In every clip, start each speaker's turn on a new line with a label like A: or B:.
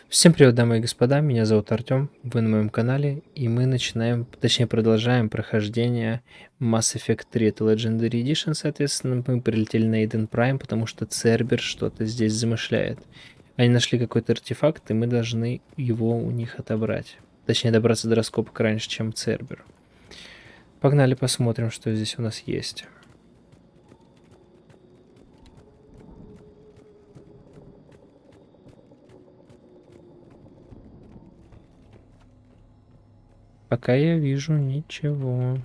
A: Всем привет, дамы и господа, меня зовут Артем, вы на моем канале, и мы начинаем, точнее продолжаем прохождение Mass Effect 3, это Legendary Edition, соответственно, мы прилетели на Eden Prime, потому что Цербер что-то здесь замышляет. Они нашли какой-то артефакт, и мы должны его у них отобрать. Точнее, добраться до раскопок раньше, чем Цербер. Погнали посмотрим, что здесь у нас есть. Пока я вижу ничего.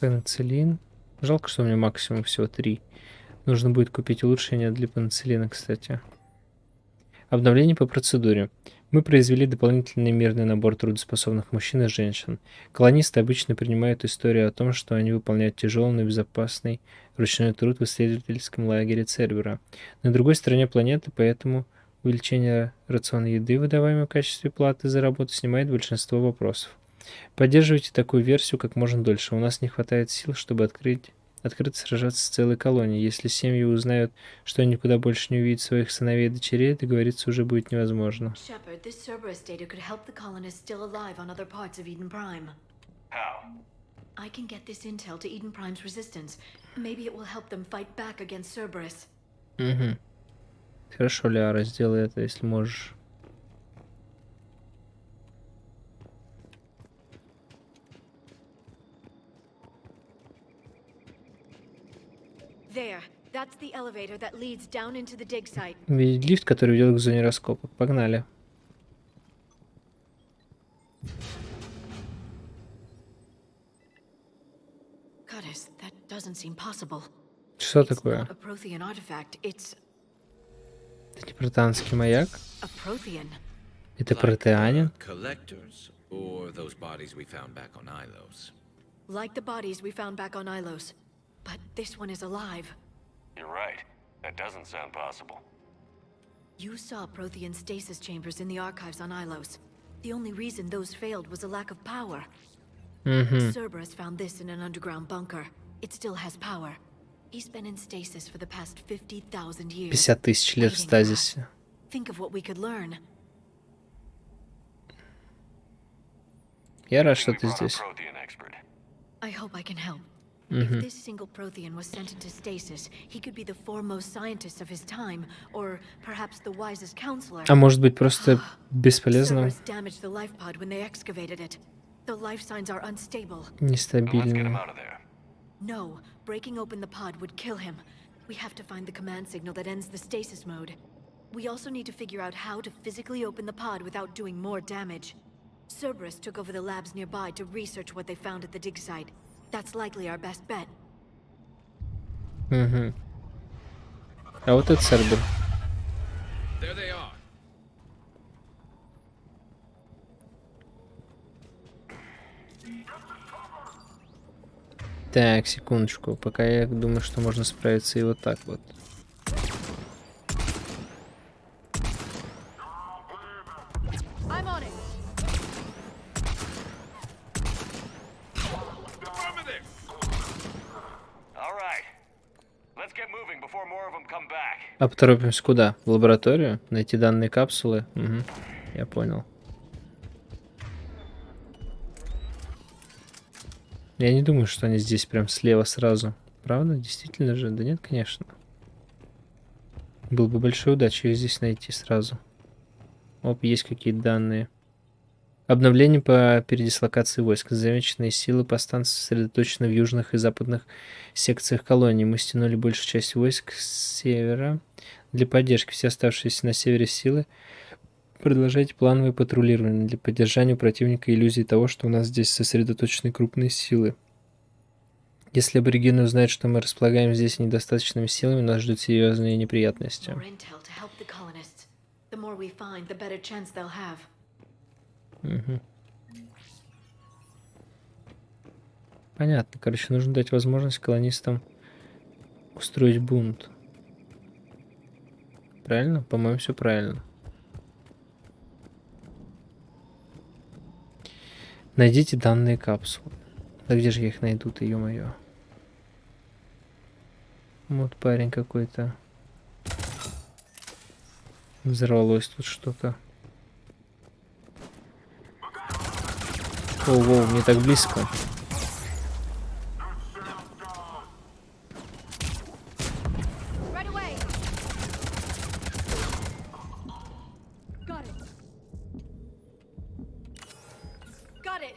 A: Пенициллин. Жалко, что у меня максимум всего 3. Нужно будет купить улучшение для пенициллина, кстати. Обновление по процедуре. Мы произвели дополнительный мирный набор трудоспособных мужчин и женщин. Колонисты обычно принимают историю о том, что они выполняют тяжелый, но безопасный ручной труд в исследовательском лагере Цербера. На другой стороне планеты, поэтому увеличение рациона еды, выдаваемой в качестве платы за работу, снимает большинство вопросов. Поддерживайте такую версию как можно дольше. У нас не хватает сил, чтобы открыто сражаться с целой колонией. Если семьи узнают, что они никуда больше не увидят своих сыновей и дочерей, договориться уже будет невозможно.
B: Shepard, this Cerberus data could help the colonists still alive on other parts of Eden Prime.
C: How?
B: I can get this intel to Eden Prime's resistance. Maybe it will help them fight back against Cerberus.
A: Угу. Хорошо, Лиара, сделай это, если можешь.
B: There. That's the elevator that leads down into the dig site.
A: Видеть лифт, который ведет к зоне раскопок. Погнали.
B: Goddess, that doesn't seem possible.
A: Что
B: It's
A: такое?
B: not a Prothean artifact. It's
A: Это не протеанский маяк?
B: a Prothean.
A: Это протеанин?
C: Collectors, or those bodies we found back on Ilos.
B: Like the bodies we found back on Ilos. But this one is alive.
D: You're right. That doesn't sound possible.
B: You saw Prothean stasis chambers in the archives on Ilos. The only reason those failed was a lack of power.
A: Угу.
B: Cerberus found this in an underground bunker. It still has power. He's been in stasis for the past 50,000 years.
A: 50 тысяч лет в
B: waiting
A: стазисе.
B: Think of what we could learn.
A: Я рад,
D: We
A: что ты
D: brought a
A: здесь.
D: Prothean expert.
B: I hope I can help.
A: Угу.
B: If this single Prothean was sent into stasis, he could be the foremost scientist of his time, or perhaps the wisest counselor.
A: А может быть, просто бесполезным,
B: Cerberus damaged the life pod when they excavated it. The life signs are unstable.
D: Well, let's get him
A: нестабильным.
D: out of there.
B: No, breaking open the pod would kill him. We have to find the command signal that ends the stasis mode. We also need to figure out how to physically open the pod without doing more damage. Cerberus took over the labs nearby to research what they found at the dig site. That's likely our best bet.
A: Угу. А вот это Цербер.
C: There they are.
A: Так, секундочку. Пока я думаю, что можно справиться и вот так вот.
B: I'm on it.
C: Affirmative.
D: All right. Let's get moving before more of them come back.
A: А поторопимся куда? В лабораторию? Найти данные капсулы? Угу. Я понял. Я не думаю, что они здесь прям слева сразу. Правда? Действительно же? Да нет, конечно. Было бы большой удачей их здесь найти сразу. Оп, есть какие-то данные. Обновление по передислокации войск. Замеченные силы повстанцев сосредоточены в южных и западных секциях колонии. Мы стянули большую часть войск с севера для поддержки. Все оставшиеся на севере силы продолжайте плановое патрулирование для поддержания у противника иллюзии того, что у нас здесь сосредоточены крупные силы. Если аборигены узнают, что мы располагаем здесь недостаточными силами, нас ждут серьезные неприятности.
B: More intel to help the colonists. The more we find, the better chance they'll have.
A: Мгм. Понятно. Короче, нужно дать возможность колонистам устроить бунт. Правильно? По-моему, все правильно. Найдите данные капсулы. Да где же я их найду-то, ё-моё? Вот парень какой-то. Взорвалось тут что-то. Воу, не так близко.
B: Right away. Got it. Got it.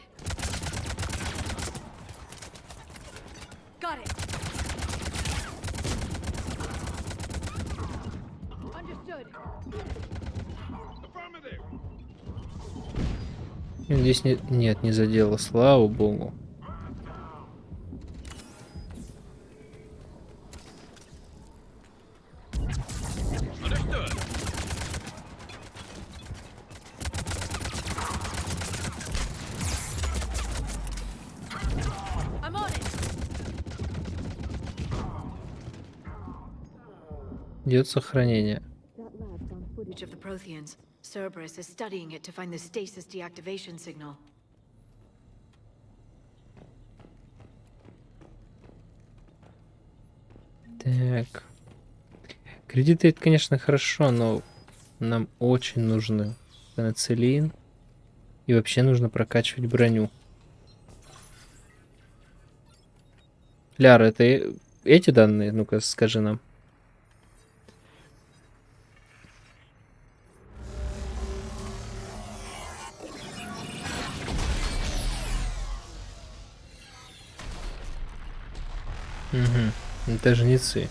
B: Got it. Understood.
A: Здесь нет, не задело, слава богу.
B: I'm on it.
A: Идет сохранение.
B: That lab's on footage of the Protheans. Cerberus is studying it to find the stasis deactivation signal.
A: Так. Кредиты это, конечно, хорошо, но нам очень нужны пенициллин. И вообще нужно прокачивать броню. Ляра, это эти данные? Ну-ка, скажи нам. Угу. Это жнецы.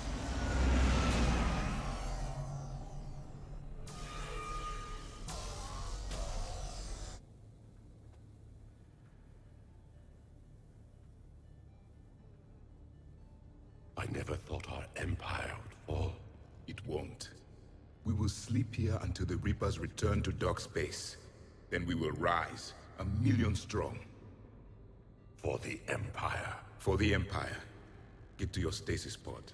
E: I never thought our empire would fall.
F: It won't. We will sleep here until the Reapers return to dark space. Then we will rise, 1,000,000 strong.
E: For the empire.
F: For the Empire. Get to your stasis pod.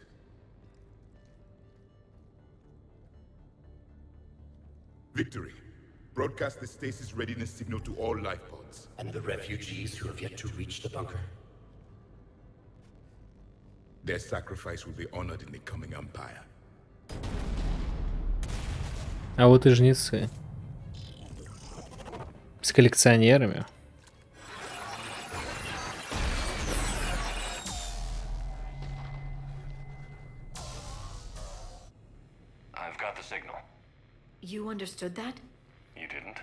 F: Victory. Broadcast the stasis readiness signal to all life pods.
E: And the refugees who have yet to reach the bunker.
F: Their sacrifice will be honored in the coming Empire.
A: А вот и жнецы. С коллекционерами.
D: I've got the signal.
B: You understood that?
D: You didn't?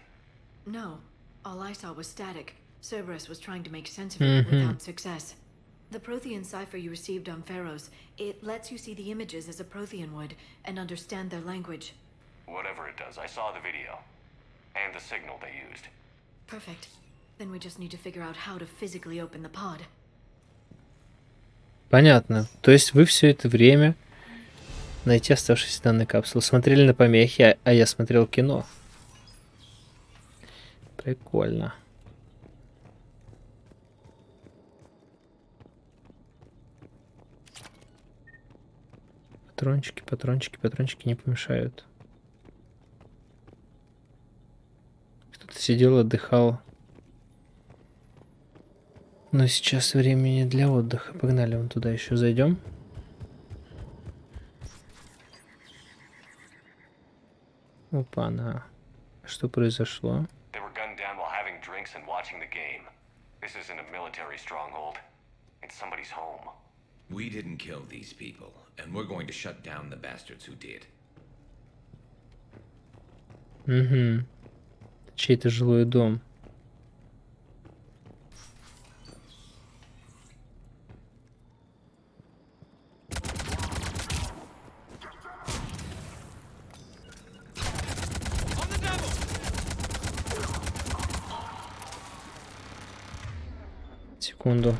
B: No. All I saw was static. Cerberus was trying to make sense of it without success. The Prothean cipher you received on Pharaohs, it lets you see the images as a Prothean would and understand their language.
D: Whatever it does, I saw the video. And the signal they used.
B: Perfect. Then we just need to figure out how to physically open the pod.
A: Понятно. То есть вы все это время найти оставшиеся данные капсулы. Смотрели на помехи, а я смотрел кино. Прикольно. Патрончики, патрончики, патрончики не помешают. Кто-то сидел, отдыхал. Но сейчас времени для отдыха. Погнали, вон туда еще зайдем. Опа-на. Что произошло?
D: They were gunned down while having drinks and watching the game. This isn't a military stronghold. It's somebody's home.
C: We didn't kill these people, and we're going to shut down the bastards who did.
A: Угу. Чей-то жилой дом. Секунду.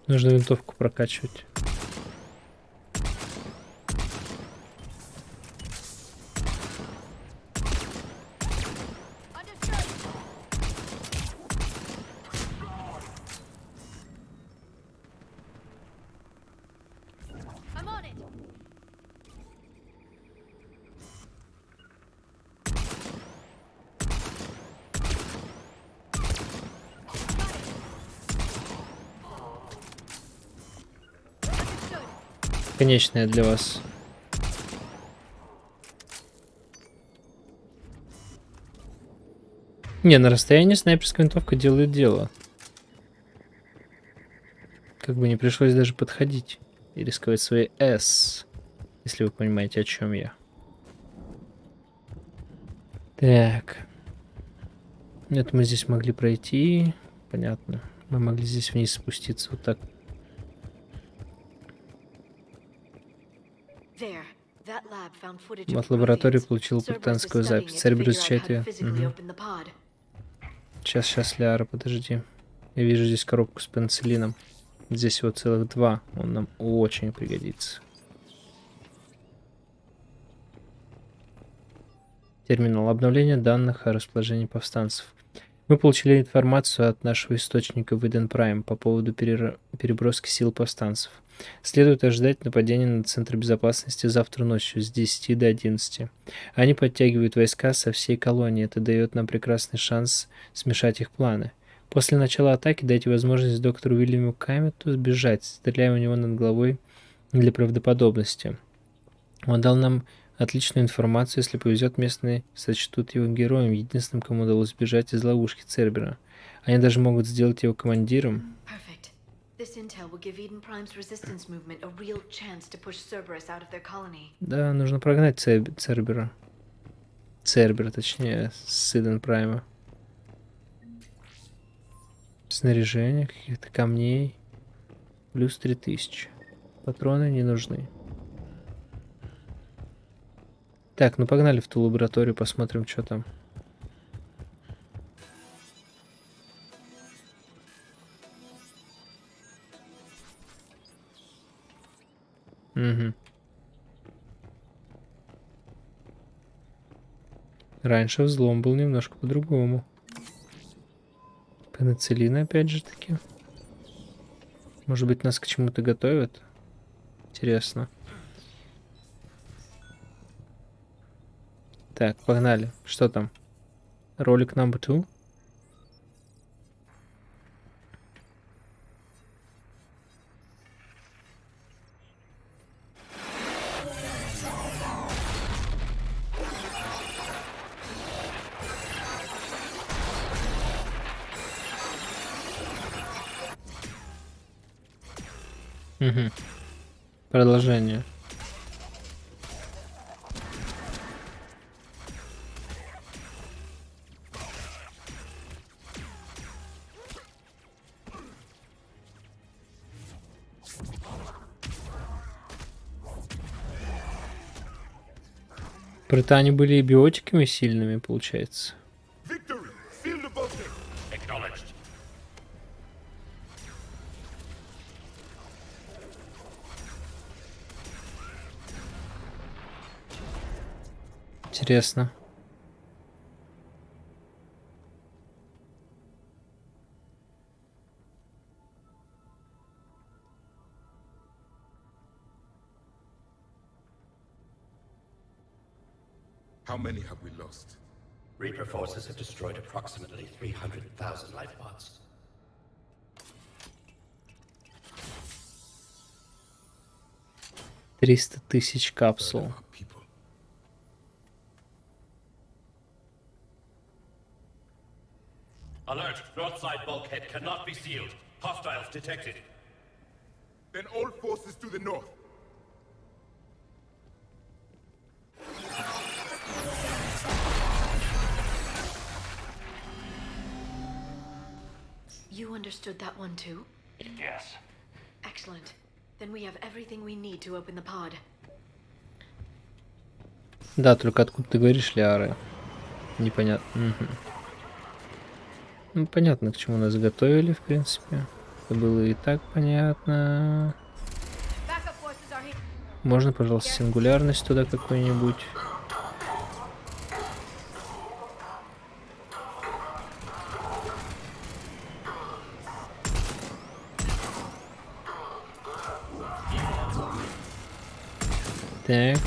A: Нужно винтовку прокачивать. бесконечная для вас. Не, на расстоянии снайперская винтовка делает дело. Как бы не пришлось даже подходить и рисковать своей S, если вы понимаете, о чем я. Так. Это мы здесь могли пройти. Понятно. Мы могли здесь вниз спуститься вот так. От лаборатории получил британскую запись. Цербер изучает ее. Сейчас, Ляра, подожди. Я вижу здесь коробку с пенициллином. Здесь его целых 2. Он нам очень пригодится. Терминал. Обновление данных о расположении повстанцев. Мы получили информацию от нашего источника в Иден Прайм по поводу переброски сил повстанцев. Следует ожидать нападения на Центр безопасности завтра ночью с 10 до 11. Они подтягивают войска со всей колонии. Это дает нам прекрасный шанс смешать их планы. После начала атаки дайте возможность доктору Уильяму Камету сбежать, стреляя у него над головой для правдоподобности. Он дал нам отличную информацию, если повезет, местные сочтут его героем, единственным, кому удалось сбежать из ловушки Цербера. Они даже могут сделать его командиром. Да, нужно прогнать Цербера. Цербера, точнее, с Иден Прайма. Снаряжение, каких-то камней. Плюс 3000. Патроны не нужны. Так, ну погнали в ту лабораторию, посмотрим, что там. Угу. Раньше взлом был немножко по-другому. Пенициллин опять же таки. Может быть, нас к чему-то готовят? Интересно. Так, погнали. Что там? Ролик number 2. Угу. Продолжение. Британе были и биотиками сильными, получается. Интересно.
F: How many have we lost?
E: Reaper forces have destroyed approximately 300,000 life pods.
A: $300 000 капсул.
E: Alert! North side bulkhead cannot be sealed. Hostiles detected.
F: Then all forces to the north.
B: You understood that one too?
D: Yes.
B: Excellent. Then we have everything we need to open the pod.
A: Да, только откуда ты говоришь, Лиары? Непонятно. Угу. Ну, понятно, к чему нас готовили, в принципе. Это было и так понятно. Можно, пожалуйста, сингулярность туда какую-нибудь? Так.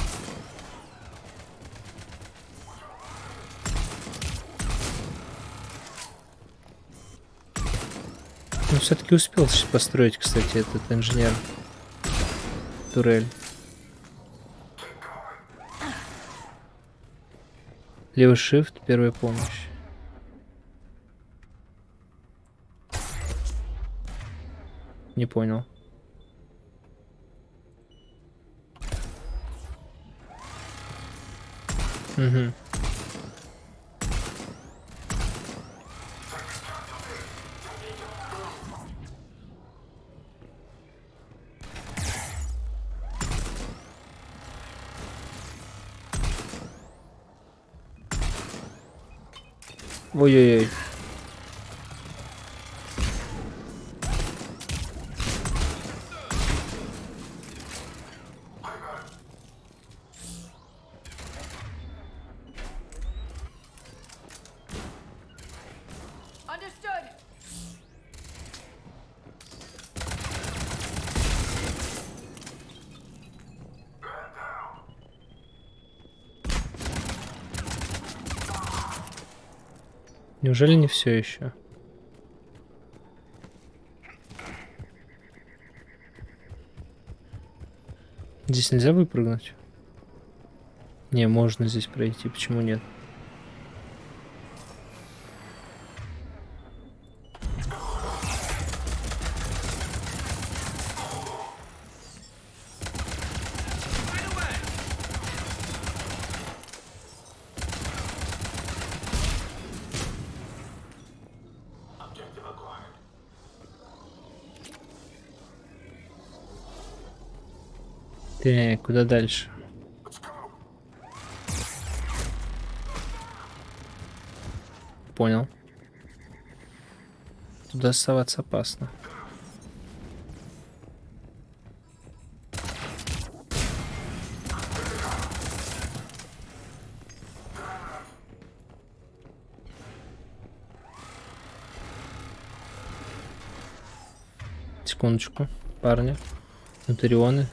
A: Ну, все-таки успел построить, кстати, этот инженер турель. Левый shift, первая помощь. Не понял. Угу. Ой-ой-ой.
B: Understood.
A: Неужели не все еще? Здесь нельзя выпрыгнуть? Не, можно здесь пройти. Почему нет? Так, куда дальше? Понял. Туда соваться опасно. Секундочку, парни. Нутарионы.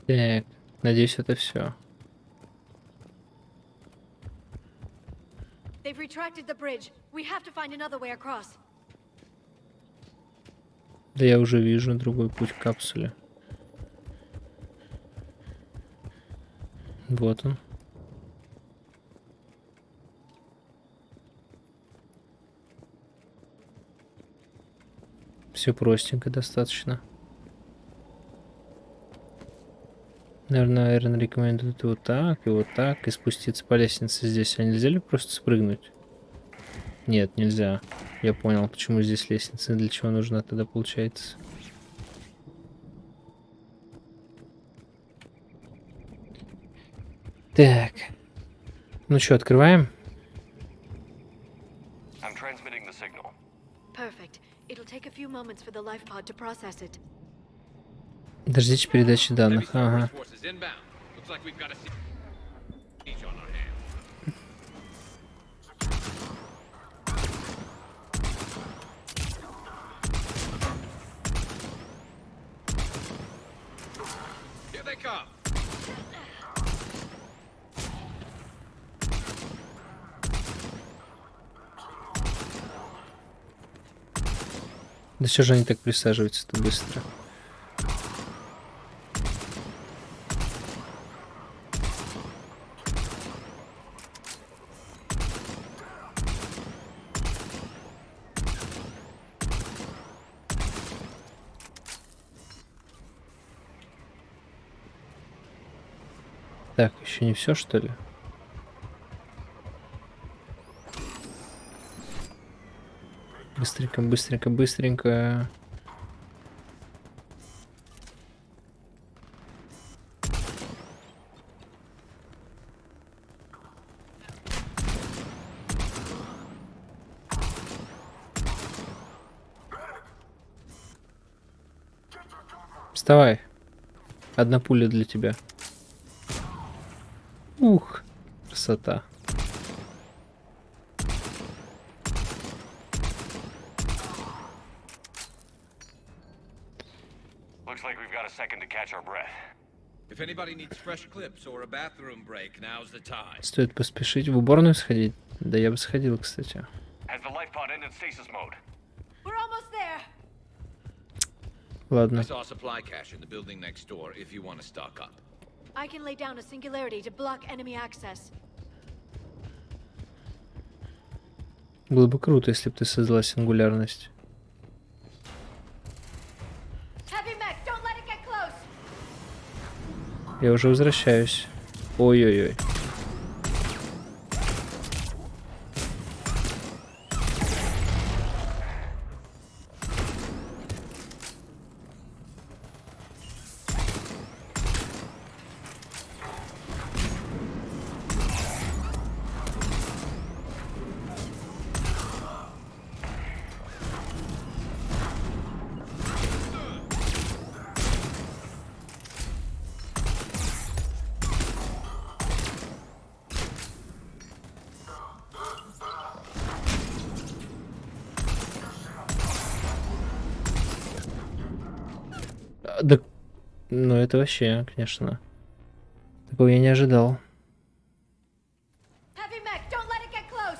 A: Так, надеюсь, это все.
B: They've retracted the bridge. We have to find another way across.
A: Да я уже вижу другой путь к капсуле. Вот он. Все простенько достаточно. Наверное, рекомендует вот так, и спуститься по лестнице здесь. А нельзя ли просто спрыгнуть? Нет, нельзя. Я понял, почему здесь лестница, для чего нужна тогда получается. Так. Ну что, открываем?
D: I'm transmitting the signal.
B: Perfect. It'll take a few moments for the life pod to process it.
A: Дождите передачи данных. Ага.
C: Forces inbound. Looks like we've got a siege on our hands. Here they come.
A: Да что же они так присаживаются-то быстро? Так, еще не все, что ли? Быстренько, быстренько, быстренько. Вставай. Одна пуля для тебя. Ух, красота.
D: Looks like we've got a second to catch our breath.
C: If anybody needs fresh clips or a bathroom break, now's the time.
A: Стоит поспешить в уборную сходить. Да я бы сходил, кстати.
D: Has the life pod ended stasis mode?
B: We're almost there.
C: I
A: Ладно.
C: saw a supply cache in the building next door if you want to stock up.
B: I can lay down a singularity to block enemy access.
A: Было бы круто, если бы ты создала сингулярность.
B: Heavy mech, don't let it get close.
A: Я уже возвращаюсь. Ой-ой-ой. Да, ну это вообще, конечно. Такого я не ожидал.
B: Heavy mech, don't let it get close.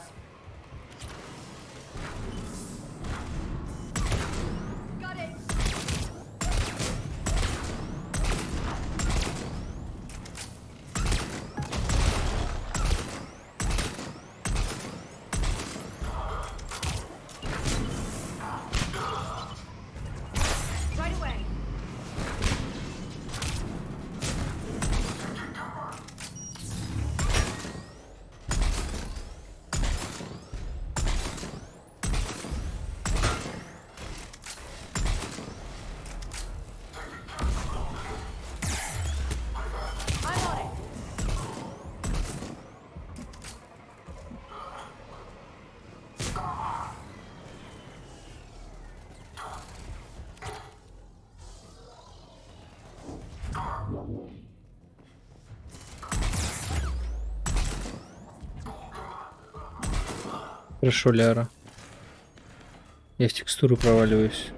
B: Got it. Right away. I'm on it.
A: Хорошо, Ляра. Я в текстуру проваливаюсь.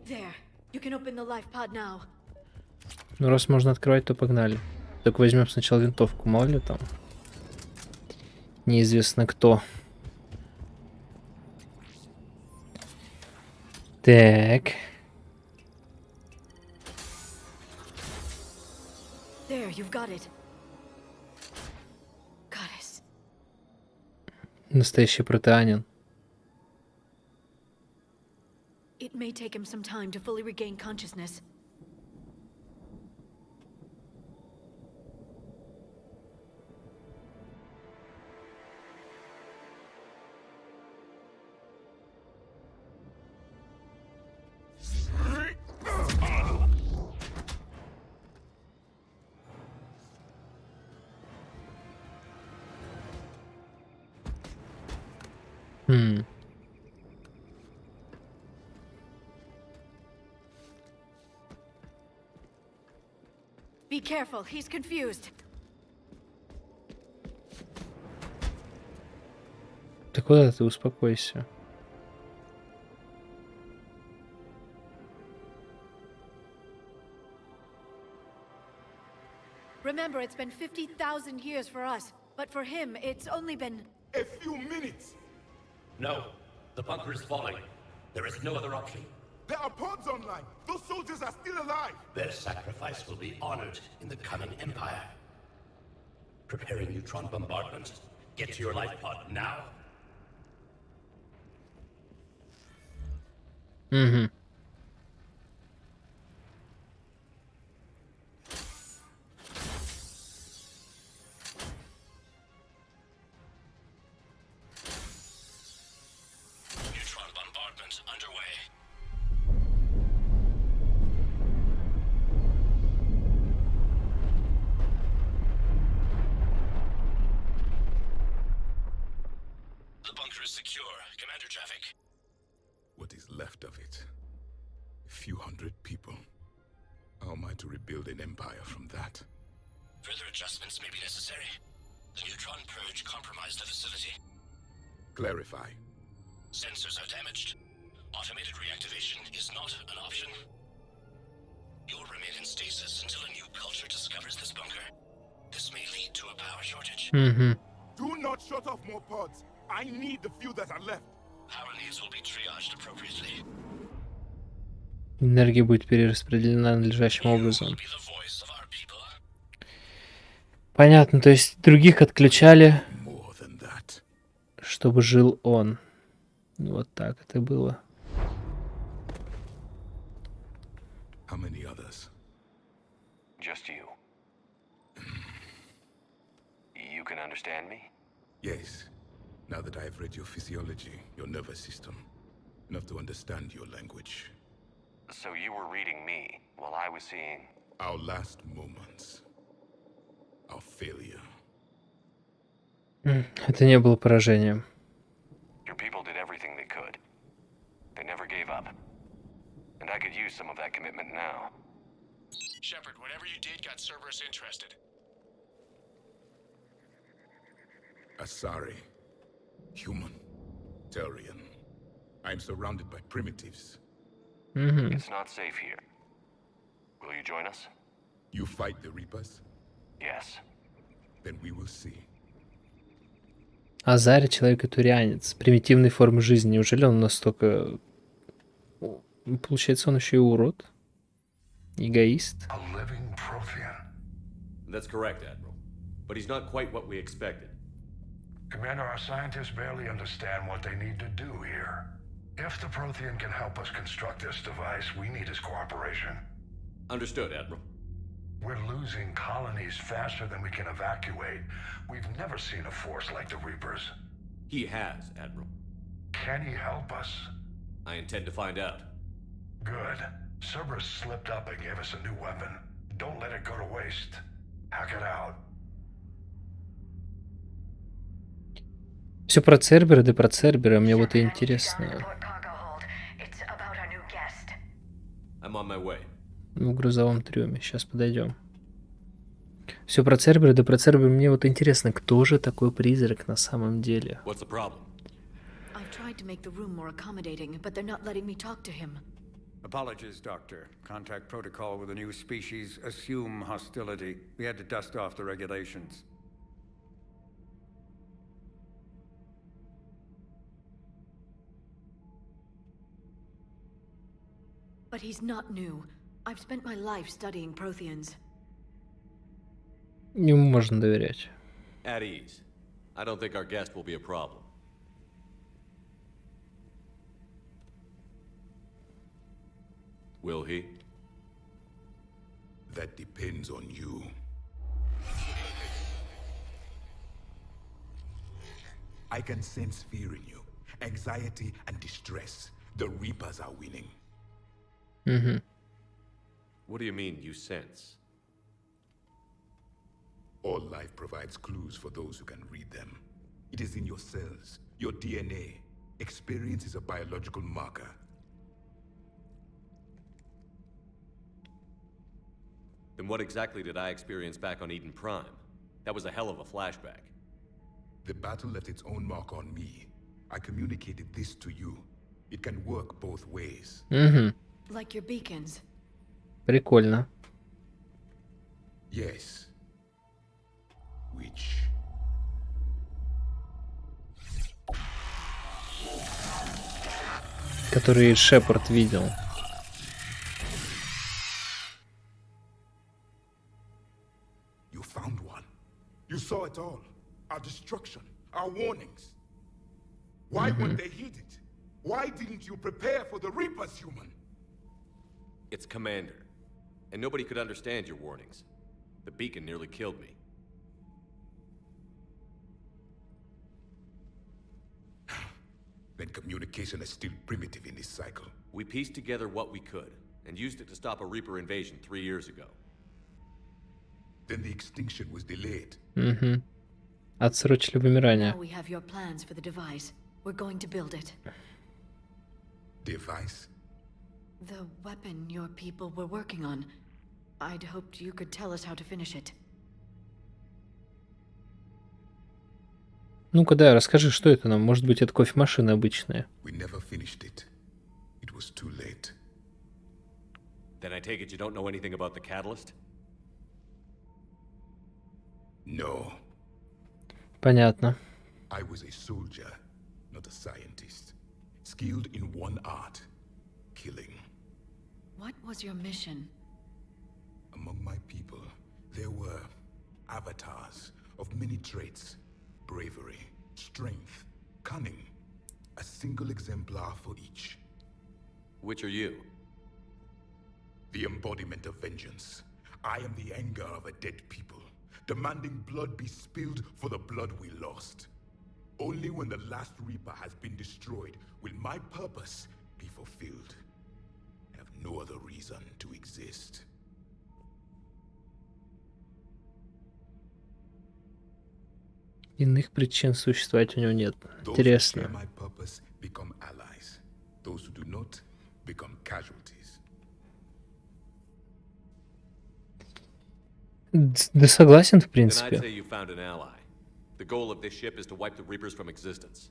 B: There. You can open the life pod now.
A: Ну раз можно открывать, то погнали. Только возьмем сначала винтовку, мало ли там. Неизвестно кто. Так.
B: There, you've got it. Goddess.
A: Настоящий протеанин.
B: It may take him some time to fully regain consciousness.
A: Хм.
B: Be careful, he's confused.
A: Да куда ты, успокойся.
B: Remember, it's been 50,000 years for us, but for him, it's only been...
F: A few minutes.
E: No, the bunker is falling. There is no other option.
F: There are pods online. Those soldiers are still alive.
E: Their sacrifice will be honored in the coming empire. Preparing neutron bombardment. Get to your life pod now.
A: Угу.
E: Neutron bombardment underway. secure. Commander traffic.
F: What is left of it? A few hundred people. How am I to rebuild an empire from that?
E: Further adjustments may be necessary. The neutron purge compromised the facility.
F: Clarify.
E: Sensors are damaged. Automated reactivation is not an option. You'll remain in stasis until a new culture discovers this bunker. This may lead to a power shortage.
F: Do not shut off more pods. I need the few that are left.
E: Power needs will be triaged appropriately.
A: Энергия будет перераспределена надлежащим
E: You
A: образом.
E: will be the voice of our people.
A: Понятно, то есть других отключали,
F: More than that.
A: чтобы жил он. Вот так это было.
F: How many others?
D: Just you. You can understand me?
F: Yes. Now that I have read your physiology, your nervous system, enough to understand your language.
D: So you were reading me while I was seeing...
F: Our last moments. Our failure.
A: Это не было поражением.
D: Your people did everything they could. They never gave up. And I could use some of that commitment now.
E: Shepard, whatever you did got Cerberus interested.
F: Asari. Human. Turian. I am surrounded by primitives.
D: It's not safe here. Will you join us?
F: You fight the Reapers?
D: Yes.
F: Then we will see.
A: Азари — человек-турианец, примитивной формы жизни. Неужели он настолько... Получается, он еще и урод? Эгоист?
G: A living Prothean.
H: That's correct, Admiral. But he's not quite what we expected.
G: Commander, our scientists barely understand what they need to do here. If the Prothean can help us construct this device, we need his cooperation.
H: Understood, Admiral.
G: We're losing colonies faster than we can evacuate. We've never seen a force like the Reapers.
H: He has, Admiral.
G: Can he help us?
H: I intend to find out.
G: Good. Cerberus slipped up and gave us a new weapon. Don't let it go to waste. Hack it out.
A: Все про Цербера, да про Цербера. Мне вот и интересно.
H: I'm on my way.
A: В грузовом трюме. Сейчас подойдем. Все про Цербера, да про Цербера. Мне вот интересно, кто же такой призрак на самом деле?
H: What's the problem?
B: I've tried to make the room more accommodating, but they're not letting me talk to him.
I: Apologies, Doctor. Contact protocol with a new species. Assume hostility. We had to dust off the regulations.
B: But he's not new. I've spent my life studying Protheans.
A: Ему можно доверять.
H: At ease. I don't think our guest will be a problem. Will he?
F: That depends on you. I can sense fear in you, anxiety and distress. The Reapers are winning.
H: What do you mean, you sense?
F: All life provides clues for those who can read them. It is in your cells, your DNA. Experience is a biological marker.
H: Then what exactly did I experience back on Eden Prime? That was a hell of a flashback.
F: The battle left its own mark on me. I communicated this to you. It can work both ways.
B: Like your beacons.
A: Прикольно.
F: Yes. Which?
A: Который Шепард видел.
F: You found one. You saw it all. Our destruction, our warnings. Why weren't they heeded? Why didn't you prepare for the Reapers, human?
H: It's Commander. And nobody could understand your warnings. The beacon nearly killed me.
F: Then communication is still primitive in this cycle.
H: We pieced together what we could, and used it to stop a Reaper invasion 3 years ago.
F: Then the extinction was delayed.
A: Отсрочили вымирание.
B: Now we have your plans for the device. We're going to build it.
F: Device?
B: The weapon your people were working on. I'd hoped you could tell us how to finish it.
A: Ну-ка, да, расскажи, что это нам? Может быть, это кофемашина обычная?
F: We never finished it. It was too late.
H: Then I take it you don't know anything about the catalyst?
F: No.
A: Понятно.
F: I was a soldier, not a scientist. Skilled in one art, killing.
B: What was your mission?
F: Among my people, there were avatars of many traits. Bravery, strength, cunning. A single exemplar for each.
H: Which are you?
F: The embodiment of vengeance. I am the anger of a dead people, demanding blood be spilled for the blood we lost. Only when the last Reaper has been destroyed will my purpose be fulfilled. I have no other reason to exist.
A: Иных причин существовать у него нет.
F: Those who share
A: Интересно.
F: my purpose become allies. Those who do not become casualties.
A: Да согласен, в
H: Then I'd
A: принципе.
H: say you found an ally. The goal of this ship is to wipe the Reapers from existence.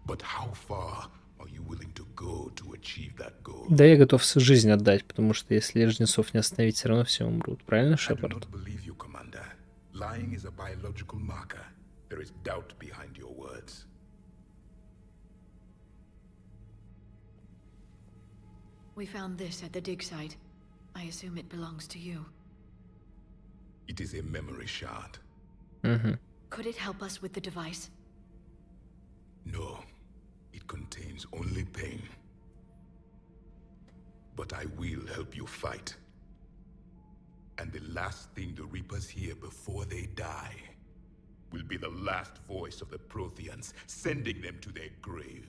F: But how far are you willing to go to achieve that goal?
A: Да, я готов всю жизнь отдать, потому что если жнецов не остановить, все равно все умрут. Правильно,
F: I do
A: Шепард?
F: not believe you, Commander. Lying is a biological marker. There is doubt behind your words.
B: We found this at the dig site. I assume it belongs to you.
F: It is a memory shard.
A: Угу.
B: Could it help us with the device?
F: No, it contains only pain. But I will help you fight. And the last thing the Reapers hear before they die will be the last voice of the Protheans, sending them to their grave.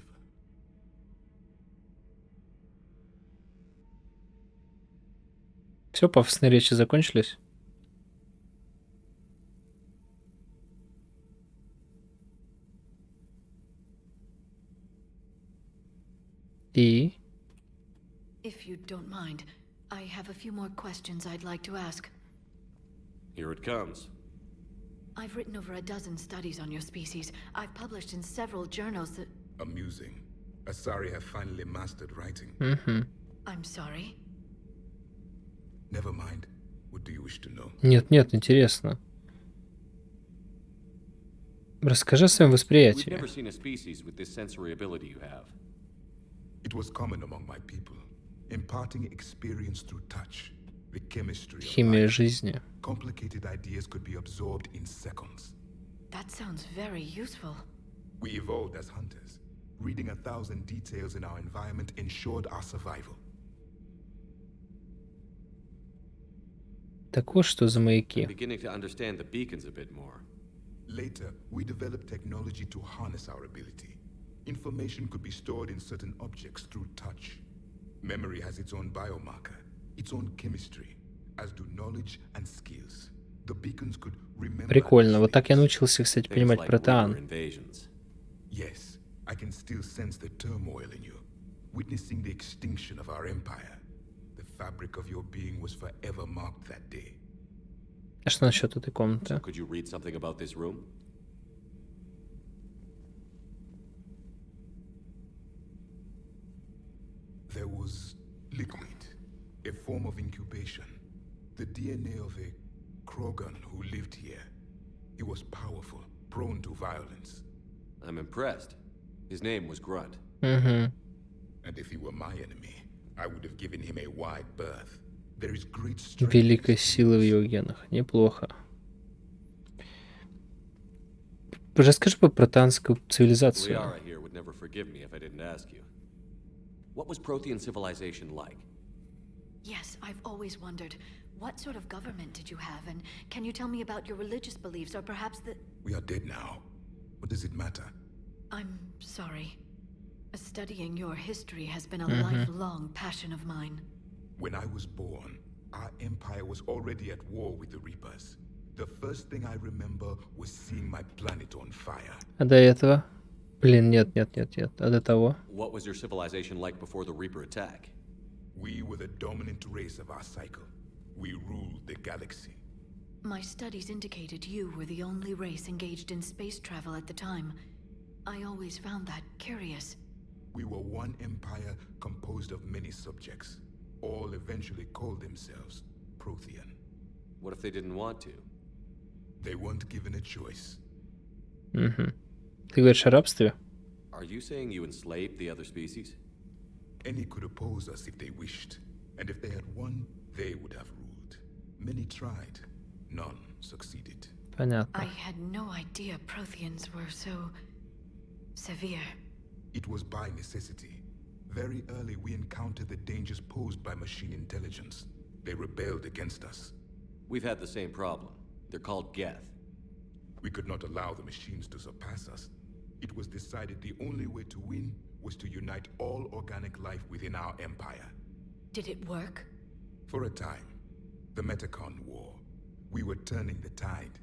A: Все, пафосные речи закончились. И...
B: If you don't mind, I have a few more questions I'd like to ask.
H: Here it comes.
B: I've written over a dozen studies on your species. I've published in several journals that...
F: Amusing. Asari have finally mastered writing.
A: Угу.
B: I'm sorry.
F: Never mind. What do you wish to know?
A: Нет, нет, интересно. Расскажи о своем
H: We've
A: восприятии.
H: never seen a species with this sensory ability you have.
F: It was common among my people, imparting experience through touch, the chemistry of
A: Химия
F: life.
A: жизни.
F: Complicated ideas could be absorbed in seconds.
B: That sounds very useful.
F: We evolved as hunters. Reading 1,000 details in our environment ensured our survival.
A: Так вот, что за
H: I'm
A: маяки.
H: beginning to understand the beacons a bit more.
F: Later, we developed technology to harness our ability. Information could be stored in certain objects through touch. Memory has its own biomarker, its own chemistry, as do knowledge and skills. The beacons could remember...
A: Прикольно. Вот так я
F: things.
A: научился, кстати,
H: Things
A: понимать
H: like
A: протеан.
H: Reaper invasions.
F: Yes, I can still sense the turmoil in you, witnessing the extinction of our empire. The fabric of your being was forever marked that day.
A: А что насчет этой комнаты?
H: Could you read something about this room?
F: There was liquid, a form of incubation. The DNA of a Krogan who lived here. He was powerful, prone to violence.
H: I'm impressed. His name was Grunt.
A: Угу.
F: And if he were my enemy, I would have given him a wide berth. There is great strength.
A: Великая сила в его генах. Неплохо. Расскажи про протеанскую цивилизацию.
H: Liara here would never forgive me if I didn't ask you. What was Prothean civilization like?
B: Yes, I've always wondered, what sort of government did you have? And can you tell me about your religious beliefs, or perhaps the...
F: We are dead now. What does it matter?
B: I'm sorry. Studying your history has been a lifelong passion of mine.
F: When I was born, our empire was already at war with the Reapers. The first thing I remember was seeing my planet on fire.
A: А до этого? Блин, нет. А до того?
H: What was your civilization like before the Reaper attack?
F: We were the dominant race of our cycle. We ruled the galaxy.
B: My studies indicated you were the only race engaged in space travel at the time. I always found that curious.
F: We were one empire composed of many subjects. All eventually called themselves Prothean.
H: What if they didn't want to?
F: They weren't given a choice.
A: Угу. Ты говоришь о рабстве?
H: Are you saying you enslaved the other species?
F: Any could oppose us if they wished, and if they had won, they would have ruled. Many tried, none succeeded.
A: Понятно.
B: I had no idea Protheans were so severe.
F: It was by necessity. Very early we encountered the dangers posed by machine intelligence. They rebelled against us.
H: We've had the same problem. They're called Geth.
F: We could not allow the machines to surpass us. It was decided the only way to win was to unite all organic life within our empire.
B: Did it work?
F: For a time, the Metacon War, we were turning the tide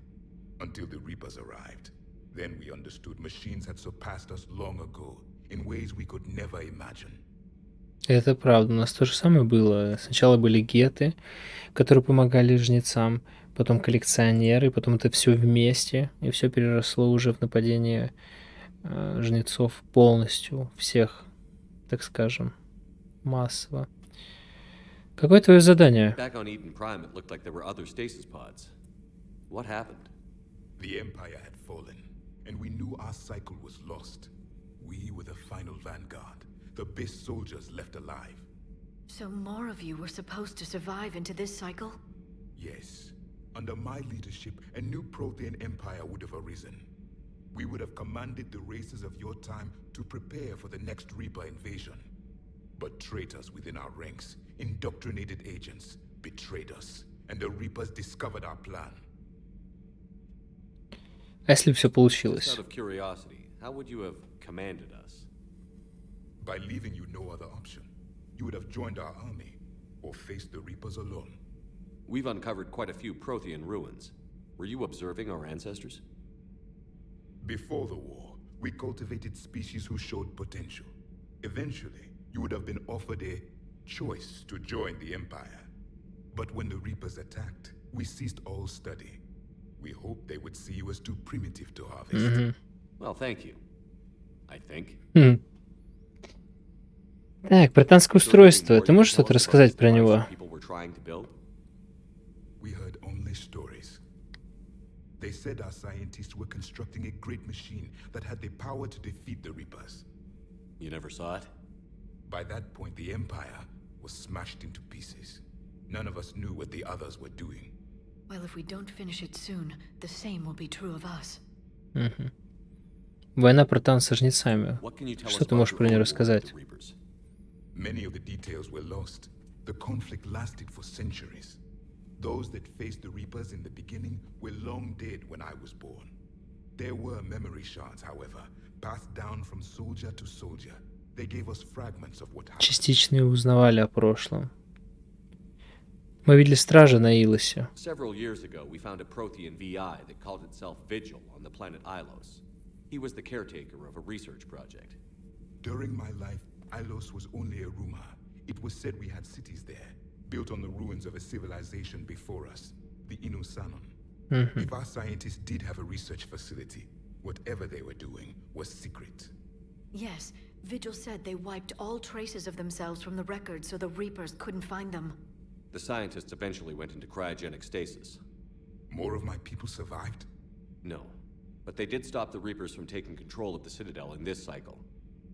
F: until the Reapers arrived. Then we understood machines had surpassed us long ago in ways we could never imagine.
A: Это правда, у нас то же самое было. Сначала были геты, которые помогали жнецам, потом коллекционеры, потом это все вместе, и все переросло уже в нападение жнецов полностью, всех, так скажем, массово. Какое твое задание?
H: Back on Eden Prime, it looked like there were other stasis pods. What happened?
F: The Empire had fallen, and we knew our cycle was lost. We were the final vanguard, the best soldiers left alive.
B: So more of you were supposed to survive into this cycle?
F: Yes. Under my leadership, a new Prothean empire would have arisen. We would have commanded the races of your time to prepare for the next Reaper invasion. But traitors within our ranks, indoctrinated agents, betrayed us, and the Reapers discovered our plan.
A: А если бы все
H: Just
A: получилось?
H: out of curiosity, how would you have commanded us?
F: By leaving you no other option, you would have joined our army, or faced the Reapers alone.
H: We've uncovered quite a few Prothean ruins. Were you observing our ancestors?
F: Before the war, we cultivated species who showed potential. Eventually, you would have been offered a choice to join the Empire. But when the Reapers attacked, we ceased all study. We hoped they would see you as too primitive to harvest.
H: Well, thank you. I think.
A: Так, британское устройство. Ты можешь что-то рассказать про него?
H: People were trying to build?
F: We heard only stories. They said our scientists were constructing a great machine that had the power to defeat the Reapers.
H: You never saw it?
F: By that point, the Empire was smashed into pieces. None of us knew what the others were doing.
B: Well, if we don't finish it soon, the same will be true of us.
A: Война Протан со жнецами.
H: What can you tell us
A: Что ты
H: about
A: можешь
H: your
A: про нее
H: own war with
A: рассказать?
H: the Reapers?
F: Many of the details were lost. The conflict lasted for centuries. Those that faced the Reapers in the beginning were long dead when I was born. There were memory shards, however, passed down from soldier to soldier. They gave us fragments of what happened.
A: Частично узнавали о прошлом. Мы видели стража на Илосе.
H: Several years ago, we found a Prothean VI that called itself Vigil on the planet Ilos. He was the caretaker of a research project.
F: During my life, Ilos was only a rumor. It was said we had cities there, built on the ruins of a civilization before us, the Inusanon. If our scientists did have a research facility, whatever they were doing was secret.
B: Yes, Vigil said they wiped all traces of themselves from the records so the Reapers couldn't find them.
H: The scientists eventually went into cryogenic stasis.
F: More of my people survived?
H: No, but they did stop the Reapers from taking control of the Citadel in this cycle.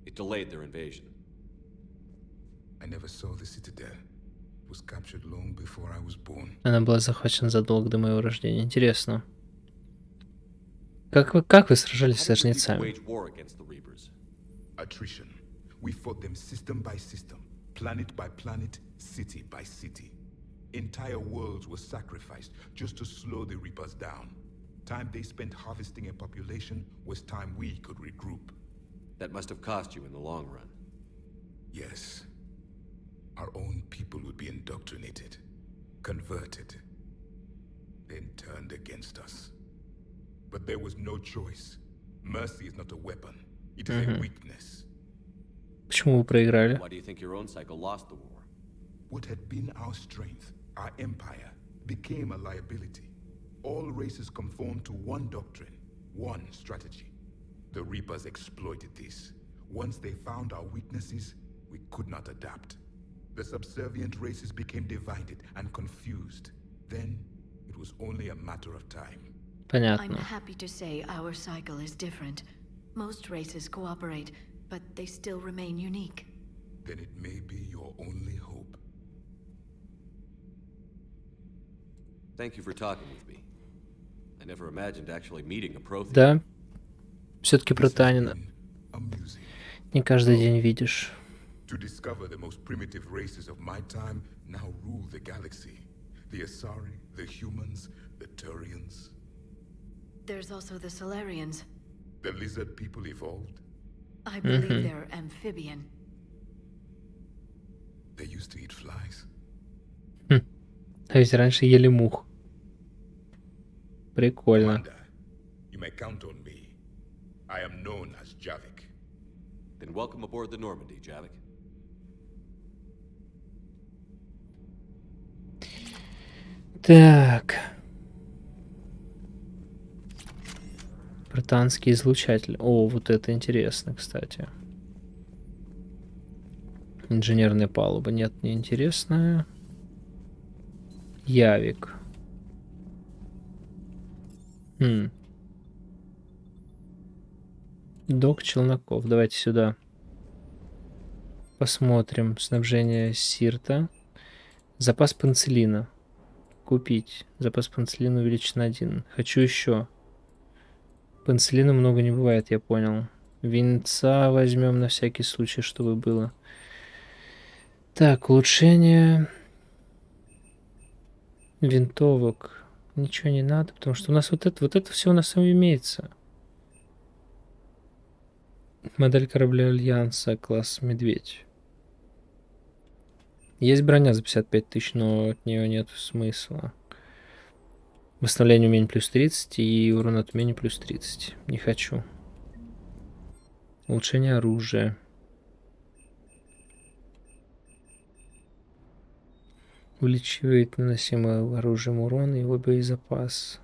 H: It delayed their invasion.
F: I never saw the Citadel. It was captured long before I was born.
A: Она была захвачена задолго до моего рождения. Интересно. Как вы сражались
H: How
A: со
H: did the people
A: жнецами?
H: wage war against the Reapers?
F: Attrition. We fought them system by system, planet by planet, city by city. Entire worlds were sacrificed just to slow the Reapers down. Time they spent harvesting a population was time we could regroup.
H: That must have cost you in the long run.
F: Yes. Our own people would be indoctrinated, converted, then turned turned against us. But there was no choice. Mercy is not a weapon. It is a weakness.
A: Почему вы проиграли?
H: Why do you think your own cycle lost the war?
F: What had been our strength, our empire, became a liability. All races conformed to one doctrine, one strategy. The Reapers exploited this. Once they found our weaknesses, we could not adapt. The subservient races became divided and confused. Then, it was only a matter of time.
B: I'm
A: Понятно.
B: happy to say our cycle is different. Most races cooperate, but they still remain unique.
F: Then it may be your only hope.
H: Thank you for talking with me. I never imagined actually meeting a Prothean.
A: Да. Все-таки
F: This has
A: Протанина.
F: been amusing.
A: Не каждый день видишь.
F: To discover the most primitive races of my time now rule the galaxy. The Asari, the humans, the Turians.
B: There's also the Solarians.
F: The lizard people evolved.
B: I believe they're amphibian.
F: They used to eat flies.
A: А ведь раньше ели мух. Прикольно.
F: Commander, you may count on me. I am known as Javik.
H: Then welcome aboard the Normandy, Javik.
A: Так. Британский излучатель. О, вот это интересно, кстати. Инженерная палуба. Нет, не интересная. Явик. Док челноков. Давайте сюда. Посмотрим. Снабжение Сирта. Запас панцелина. Купить. Запас панцелина увеличен на 1. Хочу еще. Панцелина много не бывает, я понял. Винца возьмем на всякий случай, чтобы было. Так, улучшение винтовок. Ничего не надо, потому что у нас вот это все у нас и имеется. Модель корабля Альянса, класс Медведь. Есть броня за 55 тысяч, но от нее нет смысла. Восстановление умений плюс 30 и урон от умений плюс 30. Не хочу. Улучшение оружия. Увеличивает наносимый оружием урон и его боезапас.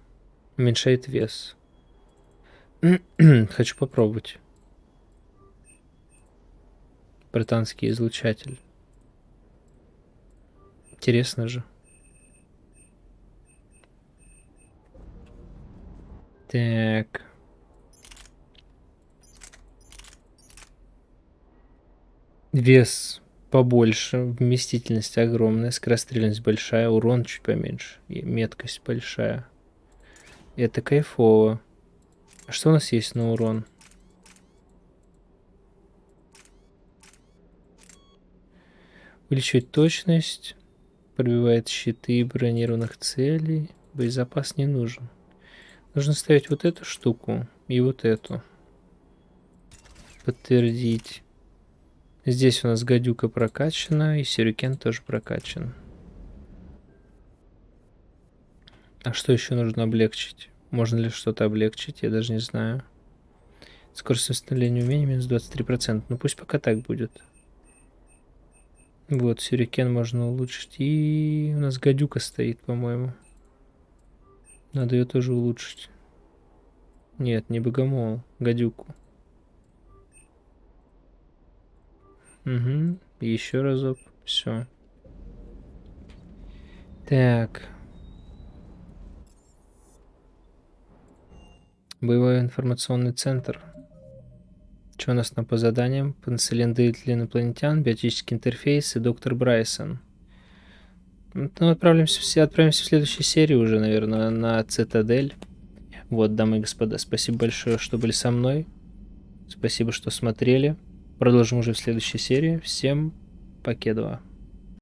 A: Уменьшает вес. Хочу попробовать. Британский излучатель. Интересно же. Так. Вес побольше, вместительность огромная, скорострельность большая, урон чуть поменьше, и меткость большая. Это кайфово. А что у нас есть на урон? Увеличивает точность, пробивает щиты бронированных целей. Боезапас не нужен. Нужно ставить вот эту штуку и вот эту. Подтвердить. Здесь у нас гадюка прокачана, и сюрикен тоже прокачан. А что еще нужно облегчить? Можно ли что-то облегчить? Я даже не знаю. Скорость восстановления умений минус 23%. Ну пусть пока так будет. Вот, сюрикен можно улучшить. И у нас гадюка стоит, по-моему. Надо ее тоже улучшить. Нет, не богомол, гадюку. Угу. Еще разок. Все. Так. Боевой информационный центр. Что у нас там по заданиям? Панцелин двигатель инопланетян, биотический интерфейс и доктор Брайсон. Ну, отправимся в следующей серии уже, наверное, на Цитадель. Вот, дамы и господа, спасибо большое, что были со мной. Спасибо, что смотрели. Продолжим уже в следующей серии. Всем покедова.